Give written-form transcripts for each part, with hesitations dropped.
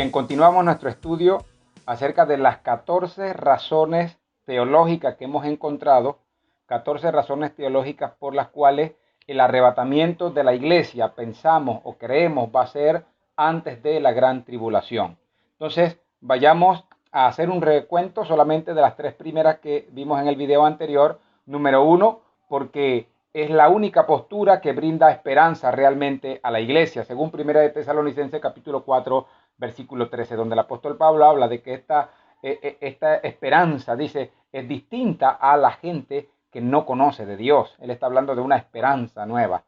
Bien, continuamos nuestro estudio acerca de las 14 razones teológicas que hemos encontrado, 14 razones teológicas por las cuales el arrebatamiento de la iglesia, pensamos o creemos, va a ser antes de la gran tribulación. Entonces, vayamos a hacer un recuento solamente de las tres primeras que vimos en el video anterior. Número 1, porque es la única postura que brinda esperanza realmente a la iglesia, según 1 de Tesalonicenses capítulo 4, versículo 13, donde el apóstol Pablo habla de que esta esperanza, dice, es distinta a la gente que no conoce de Dios. Él está hablando de una esperanza nueva.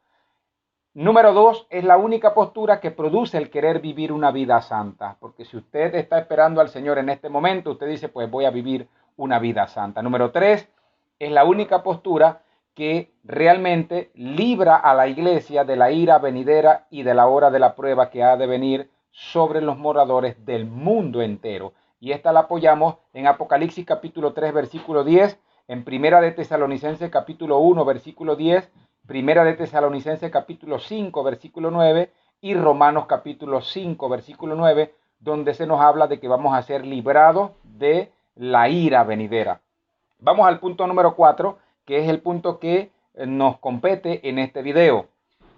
Número 2, es la única postura que produce el querer vivir una vida santa, porque si usted está esperando al Señor en este momento, usted dice, pues voy a vivir una vida santa. Número 3, es la única postura que realmente libra a la iglesia de la ira venidera y de la hora de la prueba que ha de venir sobre los moradores del mundo entero. Y esta la apoyamos en Apocalipsis capítulo 3, versículo 10, en Primera de Tesalonicenses capítulo 1, versículo 10, Primera de Tesalonicenses capítulo 5, versículo 9 y Romanos capítulo 5, versículo 9, donde se nos habla de que vamos a ser librados de la ira venidera. Vamos al punto número 4, que es el punto que nos compete en este video.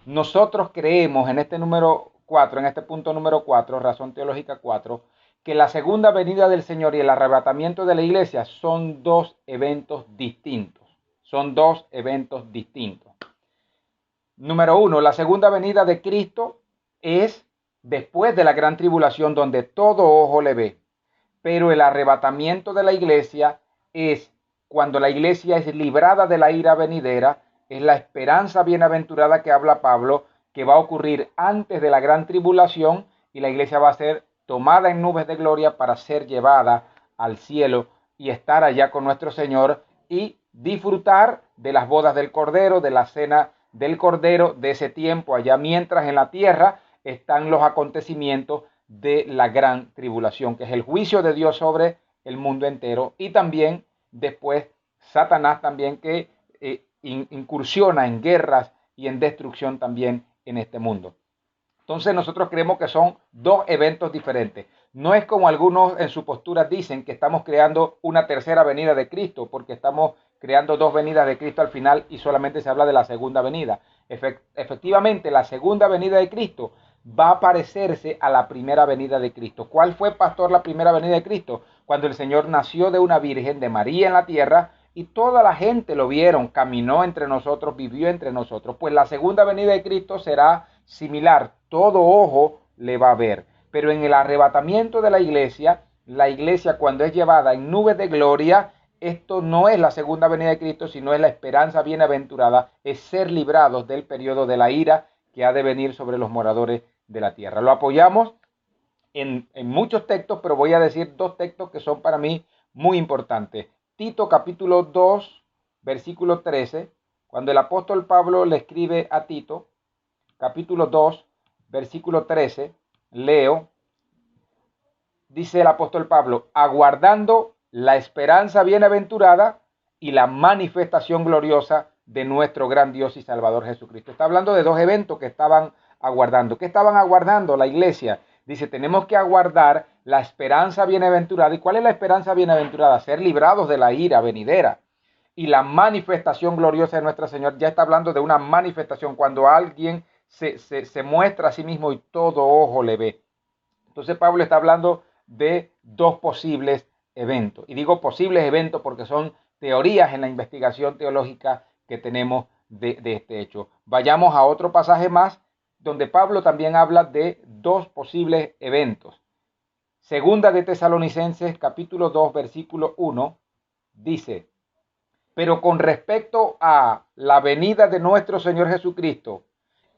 Nosotros creemos en este número 4, en este punto número 4, razón teológica 4, que la segunda venida del Señor y el arrebatamiento de la iglesia son dos eventos distintos. Son dos eventos distintos. Número 1, la segunda venida de Cristo es después de la gran tribulación donde todo ojo le ve. Pero el arrebatamiento de la iglesia es cuando la iglesia es librada de la ira venidera, es la esperanza bienaventurada que habla Pablo, que va a ocurrir antes de la gran tribulación y la iglesia va a ser tomada en nubes de gloria para ser llevada al cielo y estar allá con nuestro Señor y disfrutar de las bodas del Cordero, de la cena del Cordero, de ese tiempo allá, mientras en la tierra están los acontecimientos de la gran tribulación, que es el juicio de Dios sobre el mundo entero, y también después Satanás también que incursiona en guerras y en destrucción también en este mundo. Entonces nosotros creemos que son dos eventos diferentes. No es como algunos en su postura dicen que estamos creando una tercera venida de Cristo, porque estamos creando dos venidas de Cristo al final y solamente se habla de la segunda venida. Efectivamente, la segunda venida de Cristo va a parecerse a la primera venida de Cristo. ¿Cuál fue, pastor, la primera venida de Cristo? Cuando el Señor nació de una virgen, de María en la tierra, y toda la gente lo vieron, caminó entre nosotros, vivió entre nosotros. Pues la segunda venida de Cristo será similar, todo ojo le va a ver. Pero en el arrebatamiento de la iglesia cuando es llevada en nubes de gloria, esto no es la segunda venida de Cristo, sino es la esperanza bienaventurada, es ser librados del periodo de la ira que ha de venir sobre los moradores de la tierra. Lo apoyamos en muchos textos, pero voy a decir dos textos que son para mí muy importantes. Tito capítulo 2, versículo 13, cuando el apóstol Pablo le escribe a Tito, capítulo 2, versículo 13, leo, dice el apóstol Pablo, aguardando la esperanza bienaventurada y la manifestación gloriosa de nuestro gran Dios y Salvador Jesucristo. Está hablando de dos eventos que estaban aguardando. ¿Qué estaban aguardando la iglesia? Dice, tenemos que aguardar la esperanza bienaventurada. ¿Y cuál es la esperanza bienaventurada? Ser librados de la ira venidera. Y la manifestación gloriosa de nuestro Señor. Ya está hablando de una manifestación cuando alguien se muestra a sí mismo y todo ojo le ve. Entonces Pablo está hablando de dos posibles eventos. Y digo posibles eventos porque son teorías en la investigación teológica que tenemos de este hecho. Vayamos a otro pasaje más donde Pablo también habla de dos posibles eventos. Segunda de Tesalonicenses capítulo 2 versículo 1 dice, pero con respecto a la venida de nuestro Señor Jesucristo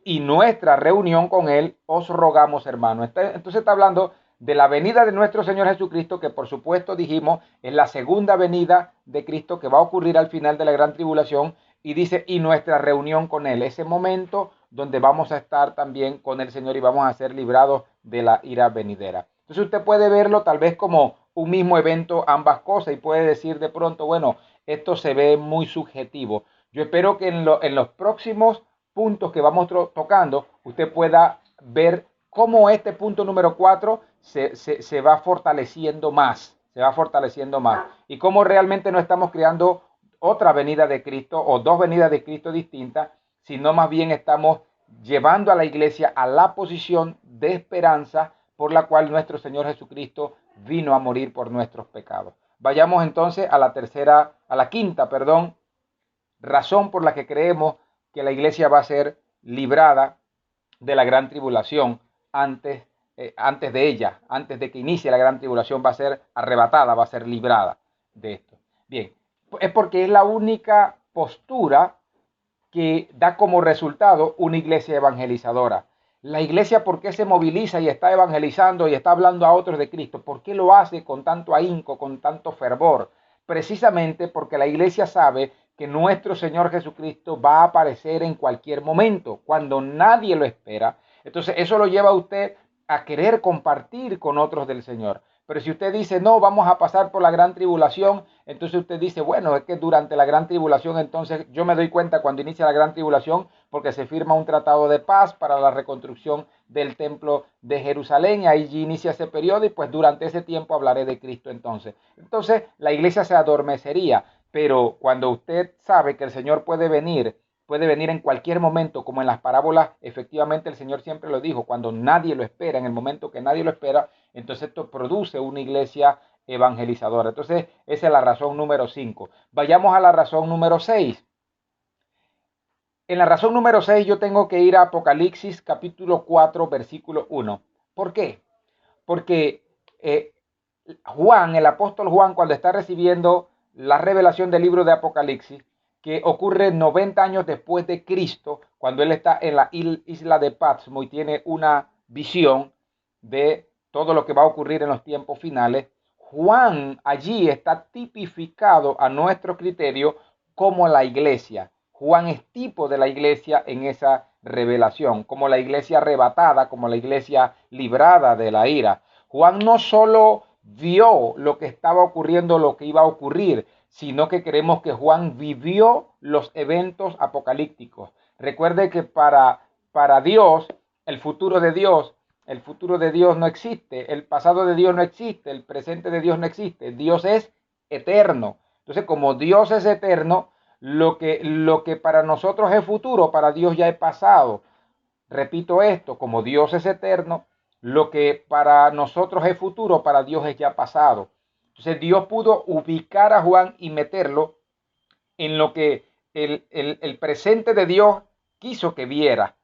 y nuestra reunión con Él, os rogamos, hermanos. Entonces está hablando de la venida de nuestro Señor Jesucristo, que por supuesto dijimos es la segunda venida de Cristo que va a ocurrir al final de la gran tribulación, y dice, y nuestra reunión con Él, ese momento donde vamos a estar también con el Señor y vamos a ser librados de la ira venidera. Entonces usted puede verlo tal vez como un mismo evento, ambas cosas, y puede decir de pronto, bueno, esto se ve muy subjetivo. Yo espero que en los próximos puntos que vamos tocando, usted pueda ver cómo este punto número 4 se va fortaleciendo más, se va fortaleciendo más. Y cómo realmente no estamos creando otra venida de Cristo o dos venidas de Cristo distintas, sino más bien estamos llevando a la iglesia a la posición de esperanza por la cual nuestro Señor Jesucristo vino a morir por nuestros pecados. Vayamos entonces a la quinta, razón por la que creemos que la iglesia va a ser librada de la gran tribulación antes de ella, antes de que inicie la gran tribulación, va a ser arrebatada, va a ser librada de esto. Bien, es porque es la única postura que da como resultado una iglesia evangelizadora. La iglesia, ¿por qué se moviliza y está evangelizando y está hablando a otros de Cristo? ¿Por qué lo hace con tanto ahínco, con tanto fervor? Precisamente porque la iglesia sabe que nuestro Señor Jesucristo va a aparecer en cualquier momento, cuando nadie lo espera. Entonces eso lo lleva a usted a querer compartir con otros del Señor. Pero si usted dice, no, vamos a pasar por la gran tribulación, entonces usted dice, bueno, es que durante la gran tribulación, entonces yo me doy cuenta cuando inicia la gran tribulación, porque se firma un tratado de paz para la reconstrucción del templo de Jerusalén, y ahí inicia ese periodo, y pues durante ese tiempo hablaré de Cristo entonces. Entonces la iglesia se adormecería, pero cuando usted sabe que el Señor puede venir en cualquier momento, como en las parábolas, efectivamente el Señor siempre lo dijo, cuando nadie lo espera, en el momento que nadie lo espera, entonces esto produce una iglesia evangelizadora. Entonces, esa es la razón número 5. Vayamos a la razón número 6. En la razón número 6 yo tengo que ir a Apocalipsis capítulo 4, versículo 1. ¿Por qué? Porque Juan, el apóstol Juan, cuando está recibiendo la revelación del libro de Apocalipsis, que ocurre 90 años después de Cristo, cuando él está en la isla de Patmos y tiene una visión de todo lo que va a ocurrir en los tiempos finales, Juan allí está tipificado a nuestro criterio como la iglesia. Juan es tipo de la iglesia en esa revelación, como la iglesia arrebatada, como la iglesia librada de la ira. Juan no solo vio lo que estaba ocurriendo, lo que iba a ocurrir, sino que creemos que Juan vivió los eventos apocalípticos. Recuerde que para Dios, el futuro de Dios, el futuro de Dios no existe, el pasado de Dios no existe, el presente de Dios no existe, Dios es eterno. Entonces, como Dios es eterno, lo que para nosotros es futuro, para Dios ya es pasado. Repito esto, como Dios es eterno, lo que para nosotros es futuro, para Dios es ya pasado. Entonces Dios pudo ubicar a Juan y meterlo en lo que el presente de Dios quiso que viera,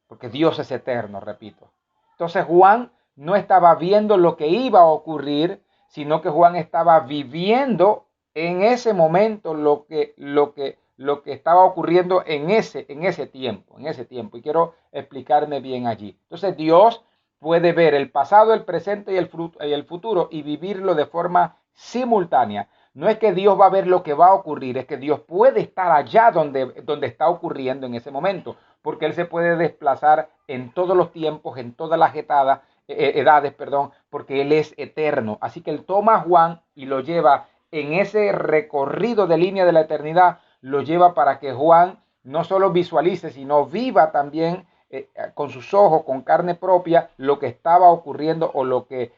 porque Dios es eterno, repito. Entonces Juan no estaba viendo lo que iba a ocurrir, sino que Juan estaba viviendo en ese momento lo que estaba ocurriendo en ese tiempo. Y quiero explicarme bien allí. Entonces Dios puede ver el pasado, el presente y el futuro y vivirlo de forma simultánea. No es que Dios va a ver lo que va a ocurrir, es que Dios puede estar allá donde está ocurriendo en ese momento, porque Él se puede desplazar en todos los tiempos, en todas las edades, porque Él es eterno. Así que Él toma a Juan y lo lleva en ese recorrido de línea de la eternidad, lo lleva para que Juan no solo visualice, sino viva también con sus ojos, con carne propia, lo que estaba ocurriendo o lo que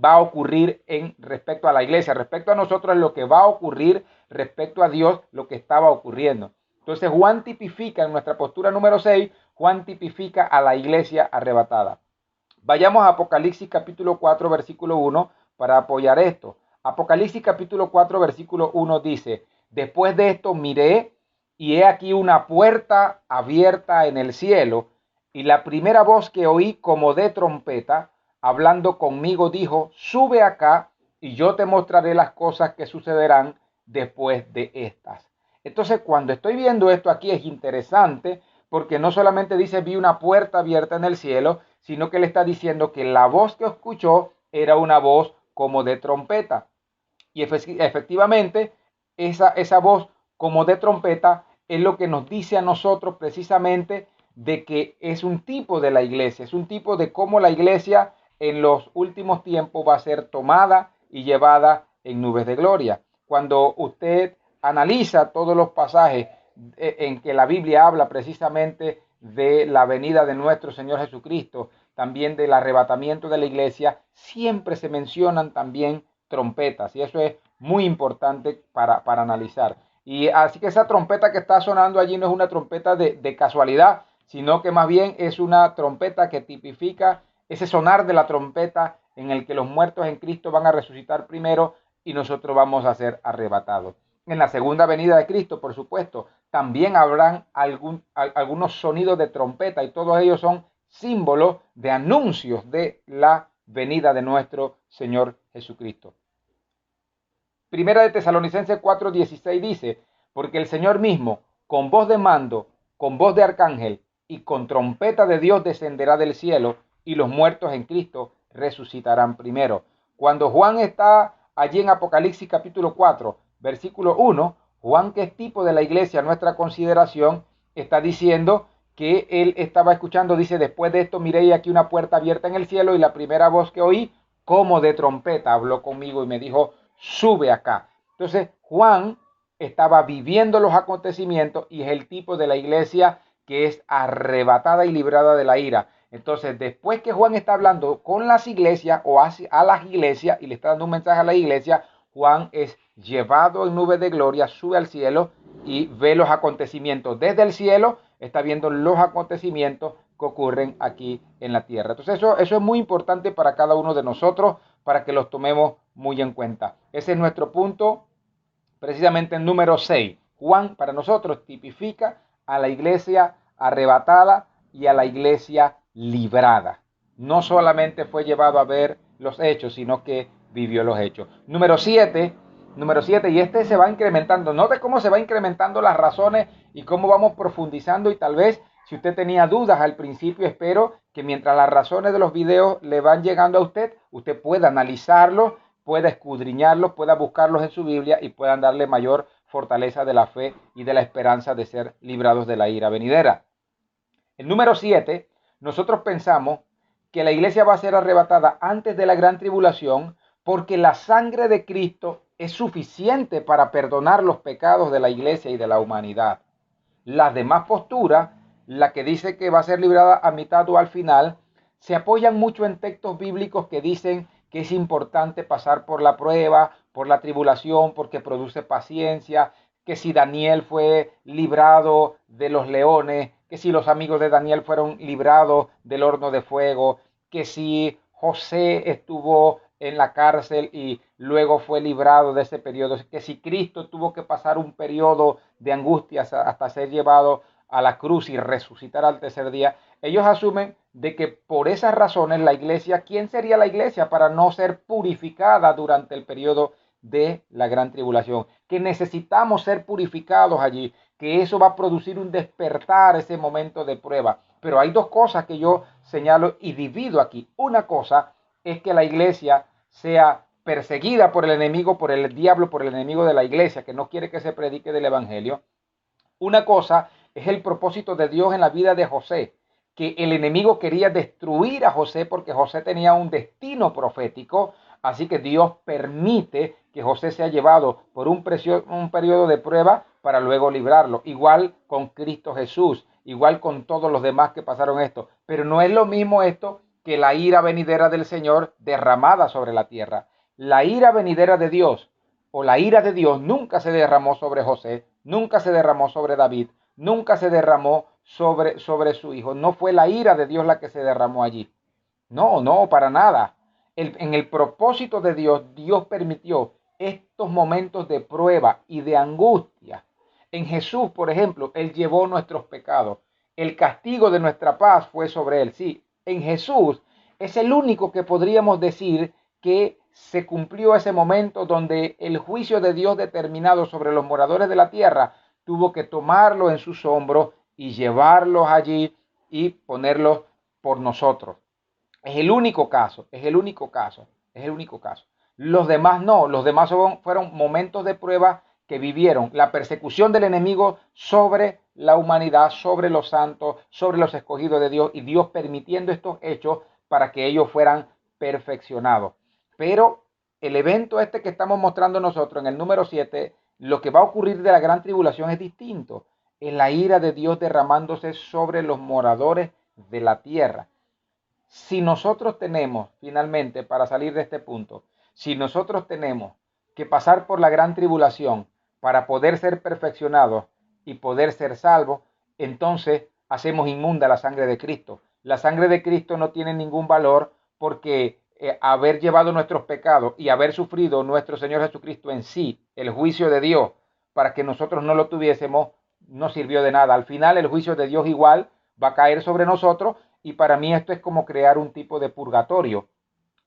va a ocurrir en respecto a la iglesia, respecto a nosotros, lo que va a ocurrir respecto a Dios, lo que estaba ocurriendo. Entonces Juan tipifica, en nuestra postura número 6, Juan tipifica a la iglesia arrebatada. Vayamos a Apocalipsis capítulo 4, versículo 1 para apoyar esto. Apocalipsis capítulo 4, versículo 1 dice, después de esto miré y he aquí una puerta abierta en el cielo, y la primera voz que oí como de trompeta, hablando conmigo, dijo, sube acá y yo te mostraré las cosas que sucederán después de estas. Entonces, cuando estoy viendo esto aquí es interesante, porque no solamente dice vi una puerta abierta en el cielo, sino que le está diciendo que la voz que escuchó era una voz como de trompeta. Y efectivamente, esa voz como de trompeta es lo que nos dice a nosotros precisamente de que es un tipo de la iglesia, es un tipo de cómo la iglesia en los últimos tiempos va a ser tomada y llevada en nubes de gloria. Cuando usted analiza todos los pasajes en que la Biblia habla precisamente de la venida de nuestro Señor Jesucristo, también del arrebatamiento de la iglesia, siempre se mencionan también trompetas, y eso es muy importante para analizar. Y así que esa trompeta que está sonando allí no es una trompeta de casualidad, sino que más bien es una trompeta que tipifica ese sonar de la trompeta en el que los muertos en Cristo van a resucitar primero y nosotros vamos a ser arrebatados. En la segunda venida de Cristo, por supuesto, también habrán algunos sonidos de trompeta, y todos ellos son símbolos de anuncios de la venida de nuestro Señor Jesucristo. Primera de Tesalonicenses 4:16 dice, porque el Señor mismo, con voz de mando, con voz de arcángel y con trompeta de Dios descenderá del cielo, y los muertos en Cristo resucitarán primero. Cuando Juan está allí en Apocalipsis capítulo 4, versículo 1, Juan, que es tipo de la iglesia a nuestra consideración, está diciendo que él estaba escuchando, dice, después de esto miré aquí una puerta abierta en el cielo, y la primera voz que oí, como de trompeta, habló conmigo y me dijo, sube acá. Entonces Juan estaba viviendo los acontecimientos y es el tipo de la iglesia que es arrebatada y librada de la ira. Entonces, después que Juan está hablando con las iglesias o a las iglesias y le está dando un mensaje a la iglesia, Juan es llevado en nube de gloria, sube al cielo y ve los acontecimientos. Desde el cielo está viendo los acontecimientos que ocurren aquí en la tierra. Entonces, eso es muy importante para cada uno de nosotros, para que los tomemos muy en cuenta. Ese es nuestro punto, precisamente el número 6. Juan para nosotros tipifica a la iglesia arrebatada y a la iglesia librada. No solamente fue llevado a ver los hechos, sino que vivió los hechos. Número 7, y este se va incrementando. Note cómo se va incrementando las razones y cómo vamos profundizando, y tal vez si usted tenía dudas al principio, espero que mientras las razones de los videos le van llegando a usted, usted pueda analizarlos, pueda escudriñarlos, pueda buscarlos en su Biblia y puedan darle mayor fortaleza de la fe y de la esperanza de ser librados de la ira venidera. El número 7, nosotros pensamos que la iglesia va a ser arrebatada antes de la gran tribulación porque la sangre de Cristo es suficiente para perdonar los pecados de la iglesia y de la humanidad. Las demás posturas, la que dice que va a ser librada a mitad o al final, se apoyan mucho en textos bíblicos que dicen que es importante pasar por la prueba, por la tribulación, porque produce paciencia, que si Daniel fue librado de los leones, que si los amigos de Daniel fueron librados del horno de fuego, que si José estuvo en la cárcel y luego fue librado de ese periodo, que si Cristo tuvo que pasar un periodo de angustias hasta ser llevado a la cruz y resucitar al tercer día, ellos asumen de que por esas razones la iglesia, ¿quién sería la iglesia para no ser purificada durante el periodo de la gran tribulación? Que necesitamos ser purificados allí, que eso va a producir un despertar ese momento de prueba. Pero hay dos cosas que yo señalo y divido aquí. Una cosa es que la iglesia sea perseguida por el enemigo, por el diablo, por el enemigo de la iglesia, que no quiere que se predique del evangelio. Una cosa es el propósito de Dios en la vida de José, que el enemigo quería destruir a José porque José tenía un destino profético, así que Dios permite que José sea llevado por un periodo de prueba para luego librarlo. Igual con Cristo Jesús, igual con todos los demás que pasaron esto. Pero no es lo mismo esto que la ira venidera del Señor derramada sobre la tierra. La ira venidera de Dios o la ira de Dios nunca se derramó sobre José, nunca se derramó sobre David, nunca se derramó sobre su hijo. No fue la ira de Dios la que se derramó allí. No, para nada. En el propósito de Dios, Dios permitió estos momentos de prueba y de angustia. En Jesús, por ejemplo, Él llevó nuestros pecados. El castigo de nuestra paz fue sobre Él. Sí, en Jesús es el único que podríamos decir que se cumplió ese momento donde el juicio de Dios determinado sobre los moradores de la tierra tuvo que tomarlo en sus hombros y llevarlos allí y ponerlos por nosotros. Es el único caso, es el único caso, es el único caso. Los demás no, los demás fueron momentos de prueba que vivieron la persecución del enemigo sobre la humanidad, sobre los santos, sobre los escogidos de Dios, y Dios permitiendo estos hechos para que ellos fueran perfeccionados. Pero el evento este que estamos mostrando nosotros en el número 7, lo que va a ocurrir de la gran tribulación es distinto. Es la ira de Dios derramándose sobre los moradores de la tierra. Si nosotros tenemos, finalmente, para salir de este punto, si nosotros tenemos que pasar por la gran tribulación para poder ser perfeccionados y poder ser salvos, entonces hacemos inmunda la sangre de Cristo. La sangre de Cristo no tiene ningún valor porque haber llevado nuestros pecados y haber sufrido nuestro Señor Jesucristo en sí, el juicio de Dios, para que nosotros no lo tuviésemos, no sirvió de nada. Al final el juicio de Dios igual va a caer sobre nosotros y para mí esto es como crear un tipo de purgatorio,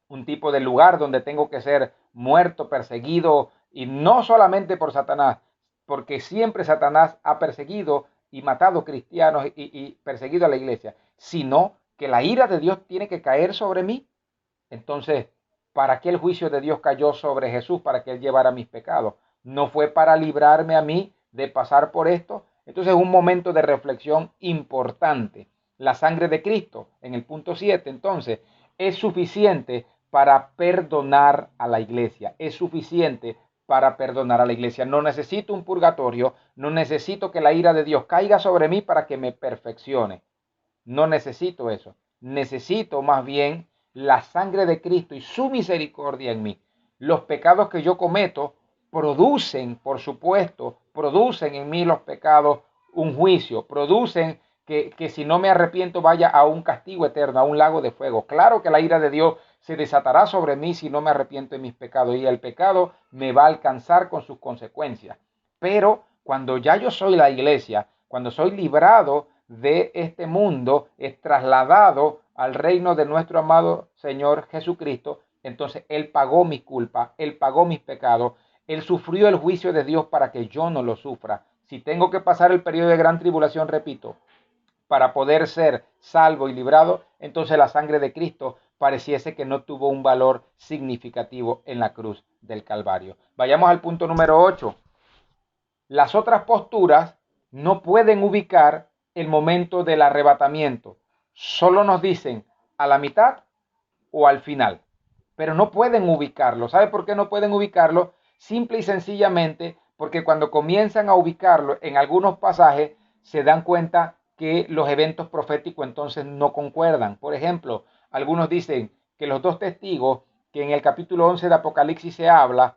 un tipo de lugar donde tengo que ser muerto, perseguido, y no solamente por Satanás, porque siempre Satanás ha perseguido y matado cristianos y perseguido a la iglesia, sino que la ira de Dios tiene que caer sobre mí. Entonces, ¿para qué el juicio de Dios cayó sobre Jesús? Para que Él llevara mis pecados. ¿No fue para librarme a mí de pasar por esto? Entonces, es un momento de reflexión importante. La sangre de Cristo, en el punto 7, entonces, es suficiente para perdonar a la iglesia. Es suficiente para perdonar a la iglesia. No necesito un purgatorio, no necesito que la ira de Dios caiga sobre mí para que me perfeccione. No necesito eso. Necesito más bien la sangre de Cristo y su misericordia en mí. Los pecados que yo cometo producen, por supuesto, producen en mí los pecados un juicio, producen que si no me arrepiento vaya a un castigo eterno, a un lago de fuego. Claro que la ira de Dios se desatará sobre mí si no me arrepiento de mis pecados y el pecado me va a alcanzar con sus consecuencias. Pero cuando ya yo soy la iglesia, cuando soy librado de este mundo, es trasladado al reino de nuestro amado Señor Jesucristo, entonces Él pagó mi culpa, Él pagó mis pecados, Él sufrió el juicio de Dios para que yo no lo sufra. Si tengo que pasar el periodo de gran tribulación, repito, para poder ser salvo y librado, entonces la sangre de Cristo pareciese que no tuvo un valor significativo en la cruz del Calvario. Vayamos al punto número 8. Las otras posturas no pueden ubicar el momento del arrebatamiento. Solo nos dicen a la mitad o al final, pero no pueden ubicarlo. ¿Sabe por qué no pueden ubicarlo? Simple y sencillamente porque cuando comienzan a ubicarlo en algunos pasajes se dan cuenta que los eventos proféticos entonces no concuerdan. Por ejemplo, algunos dicen que los dos testigos que en el capítulo 11 de Apocalipsis se habla,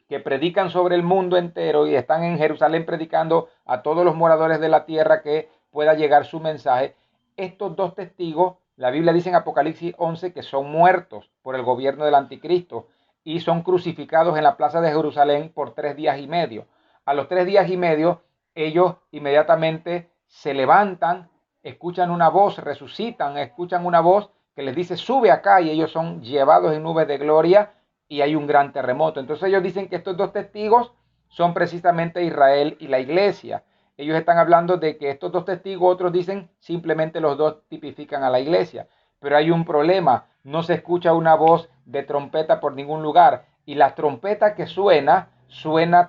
que predican sobre el mundo entero y están en Jerusalén predicando a todos los moradores de la tierra que pueda llegar su mensaje. Estos dos testigos, la Biblia dice en Apocalipsis 11 que son muertos por el gobierno del anticristo y son crucificados en la plaza de Jerusalén por 3 días y medio. A los 3 días y medio, ellos inmediatamente se levantan, escuchan una voz, resucitan, escuchan una voz que les dice sube acá y ellos son llevados en nubes de gloria y hay un gran terremoto. Entonces ellos dicen que estos dos testigos son precisamente Israel y la iglesia. Ellos están hablando de que estos dos testigos, otros dicen simplemente los dos tipifican a la iglesia. Pero hay un problema, no se escucha una voz de trompeta por ningún lugar. Y la trompeta que suena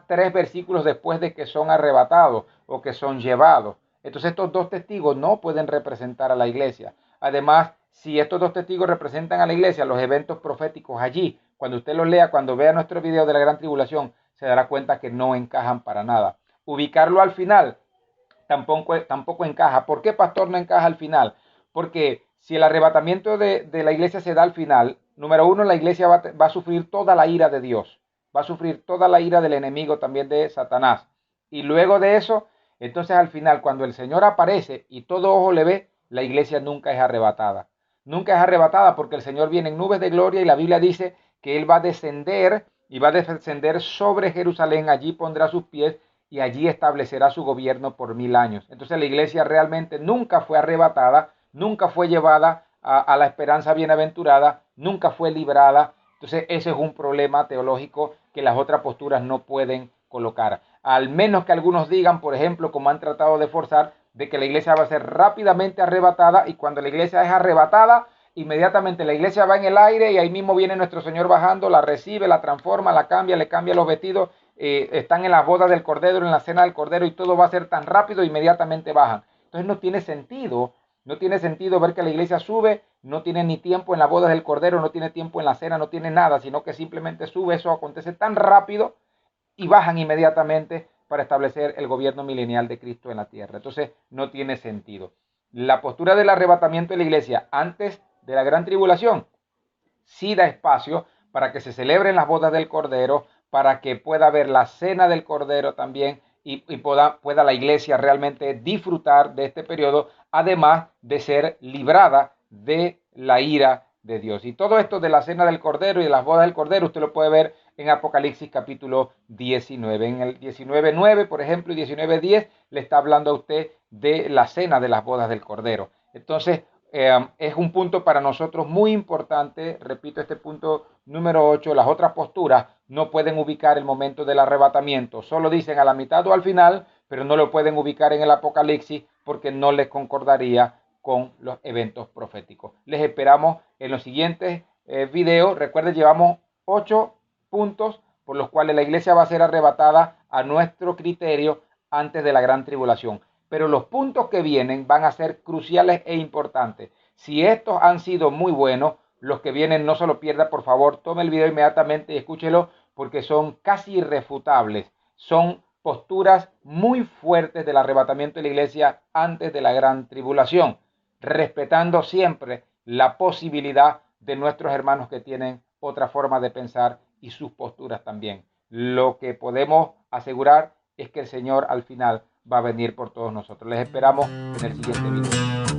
3 versículos después de que son arrebatados o que son llevados. Entonces estos dos testigos no pueden representar a la iglesia. Además, si estos dos testigos representan a la iglesia, los eventos proféticos allí, cuando usted los lea, cuando vea nuestro video de la gran tribulación, se dará cuenta que no encajan para nada. Ubicarlo al final tampoco encaja. ¿Por qué, pastor, no encaja al final? Porque si el arrebatamiento de la iglesia se da al final, número uno, la iglesia va a sufrir toda la ira de Dios, va a sufrir toda la ira del enemigo, también de Satanás. Y luego de eso, entonces al final, cuando el Señor aparece y todo ojo le ve, la iglesia nunca es arrebatada. Nunca es arrebatada porque el Señor viene en nubes de gloria y la Biblia dice que Él va a descender y va a descender sobre Jerusalén, allí pondrá sus pies y allí establecerá su gobierno por 1000 años. Entonces la iglesia realmente nunca fue arrebatada, nunca fue llevada a la esperanza bienaventurada, nunca fue librada. Entonces ese es un problema teológico que las otras posturas no pueden colocar. Al menos que algunos digan, por ejemplo, como han tratado de forzar, de que la iglesia va a ser rápidamente arrebatada y cuando la iglesia es arrebatada, inmediatamente la iglesia va en el aire y ahí mismo viene nuestro Señor bajando, la recibe, la transforma, la cambia, le cambia los vestidos, están en la boda del Cordero, en la cena del Cordero y todo va a ser tan rápido, inmediatamente bajan. Entonces no tiene sentido ver que la iglesia sube, no tiene ni tiempo en la boda del Cordero, no tiene tiempo en la cena, no tiene nada, sino que simplemente sube, eso acontece tan rápido y bajan inmediatamente para establecer el gobierno milenial de Cristo en la tierra. Entonces no tiene sentido. La postura del arrebatamiento de la iglesia antes de la gran tribulación. Sí da espacio para que se celebren las bodas del Cordero, para que pueda haber la cena del Cordero también y pueda la iglesia realmente disfrutar de este periodo, además de ser librada de la ira de Dios. Y todo esto de la cena del Cordero y de las bodas del Cordero, usted lo puede ver en Apocalipsis capítulo 19. En el 19:9, por ejemplo, y 19:10, le está hablando a usted de la cena de las bodas del Cordero. Entonces, es un punto para nosotros muy importante. Repito, este punto número 8, las otras posturas no pueden ubicar el momento del arrebatamiento. Solo dicen a la mitad o al final, pero no lo pueden ubicar en el Apocalipsis porque no les concordaría con los eventos proféticos. Les esperamos en los siguientes videos. Recuerden, llevamos 8 puntos por los cuales la iglesia va a ser arrebatada a nuestro criterio antes de la gran tribulación. Pero los puntos que vienen van a ser cruciales e importantes. Si estos han sido muy buenos, los que vienen no se lo pierda, por favor, tome el video inmediatamente y escúchelo porque son casi irrefutables. Son posturas muy fuertes del arrebatamiento de la iglesia antes de la gran tribulación, respetando siempre la posibilidad de nuestros hermanos que tienen otra forma de pensar y sus posturas también. Lo que podemos asegurar es que el Señor al final va a venir por todos nosotros. Les esperamos en el siguiente video.